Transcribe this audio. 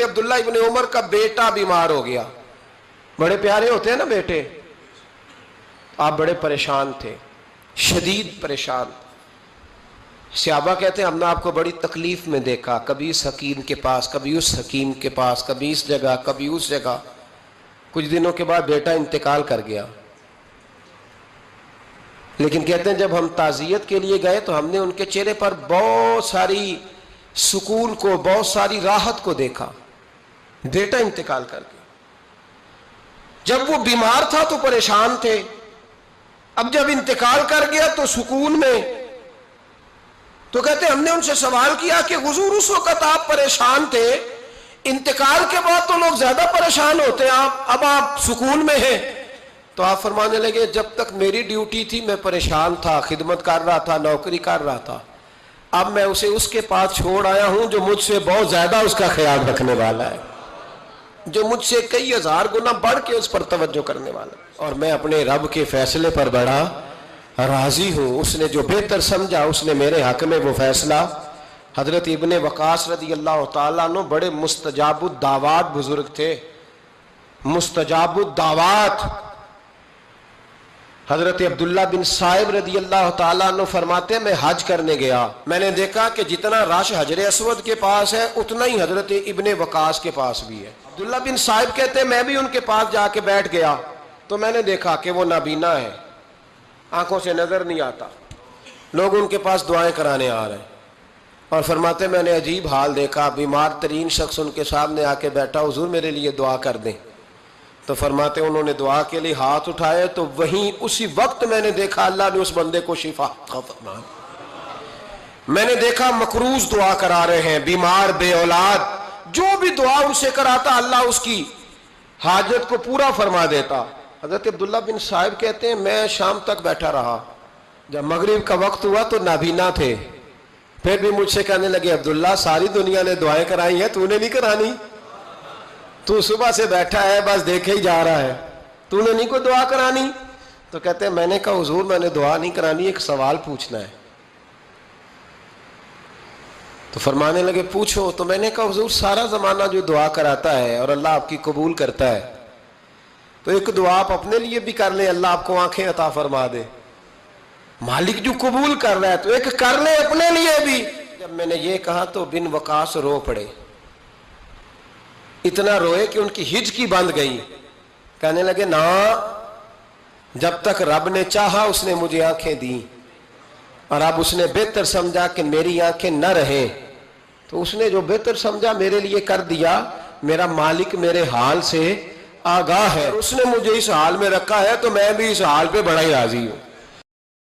حضرت عبداللہ ابن عمر کا بیٹا بیمار ہو گیا. بڑے پیارے ہوتے ہیں نا بیٹے. آپ بڑے پریشان تھے, شدید پریشان. صحابہ کہتے ہیں ہم نے آپ کو بڑی تکلیف میں دیکھا, کبھی اس حکیم کے پاس, کبھی اس حکیم کے پاس, کبھی اس جگہ, کبھی اس جگہ. کچھ دنوں کے بعد بیٹا انتقال کر گیا. لیکن کہتے ہیں جب ہم تعزیت کے لیے گئے تو ہم نے ان کے چہرے پر بہت ساری سکون کو, بہت ساری راحت کو دیکھا. بیٹا انتقال کر گیا. جب وہ بیمار تھا تو پریشان تھے, اب جب انتقال کر گیا تو سکون میں. تو کہتے ہیں ہم نے ان سے سوال کیا کہ حضور اس وقت آپ پریشان تھے, انتقال کے بعد تو لوگ زیادہ پریشان ہوتے ہیں, اب آپ سکون میں ہیں. تو آپ فرمانے لگے جب تک میری ڈیوٹی تھی میں پریشان تھا, خدمت کر رہا تھا, نوکری کر رہا تھا. اب میں اسے اس کے پاس چھوڑ آیا ہوں جو مجھ سے بہت زیادہ اس کا خیال رکھنے والا ہے, جو مجھ سے کئی ہزار گنا بڑھ کے اس پر توجہ کرنے والا ہے. اور میں اپنے رب کے فیصلے پر بڑا راضی ہوں. اس نے جو بہتر سمجھا اس نے میرے حق میں وہ فیصلہ. حضرت ابن وقاص رضی اللہ تعالیٰ عنہ بڑے مستجاب الدعوات بزرگ تھے, مستجاب الدعوات. حضرت عبداللہ بن صائب رضی اللہ تعالیٰ عنہ فرماتے ہیں میں حج کرنے گیا, میں نے دیکھا کہ جتنا رش حجر اسود کے پاس ہے اتنا ہی حضرت ابن وقاص کے پاس بھی ہے. عبداللہ بن صائب کہتے ہیں میں بھی ان کے پاس جا کے بیٹھ گیا تو میں نے دیکھا کہ وہ نابینا ہے, آنکھوں سے نظر نہیں آتا. لوگ ان کے پاس دعائیں کرانے آ رہے ہیں اور فرماتے میں نے عجیب حال دیکھا, بیمار ترین شخص ان کے سامنے آ کے بیٹھا, حضور میرے لیے دعا کر دیں. تو فرماتے انہوں نے دعا کے لیے ہاتھ اٹھائے تو وہیں اسی وقت میں نے دیکھا اللہ نے اس بندے کو شفا فرمایا. میں نے دیکھا مقروض دعا کرا رہے ہیں, بیمار, بے اولاد, جو بھی دعا ان سے کراتا اللہ اس کی حاجت کو پورا فرما دیتا. حضرت عبداللہ بن صائب کہتے ہیں میں شام تک بیٹھا رہا, جب مغرب کا وقت ہوا تو نابینا تھے, پھر بھی مجھ سے کہنے لگے عبداللہ ساری دنیا نے دعائیں کرائی ہیں, تو نے نہیں کرانی, تو صبح سے بیٹھا ہے بس دیکھے ہی جا رہا ہے, تو نے نہیں کوئی دعا کرانی. تو کہتے ہیں میں نے کہا حضور میں نے دعا نہیں کرانی, ایک سوال پوچھنا ہے. تو فرمانے لگے پوچھو. تو میں نے کہا حضور سارا زمانہ جو دعا کراتا ہے اور اللہ آپ کی قبول کرتا ہے, تو ایک دعا آپ اپنے لیے بھی کر لیں, اللہ آپ کو آنکھیں عطا فرما دے. مالک جو قبول کر رہا ہے تو ایک کر لیں اپنے لیے بھی. جب میں نے یہ کہا تو بن وقاص رو پڑے, اتنا روئے کہ ان کی ہچکی بند گئی. کہنے لگے نا, جب تک رب نے چاہا اس نے مجھے آنکھیں دی, اور اب اس نے بہتر سمجھا کہ میری آنکھیں نہ رہیں, تو اس نے جو بہتر سمجھا میرے لیے کر دیا. میرا مالک میرے حال سے آگاہ ہے, اس نے مجھے اس حال میں رکھا ہے تو میں بھی اس حال پہ بڑا ہی راضی ہوں.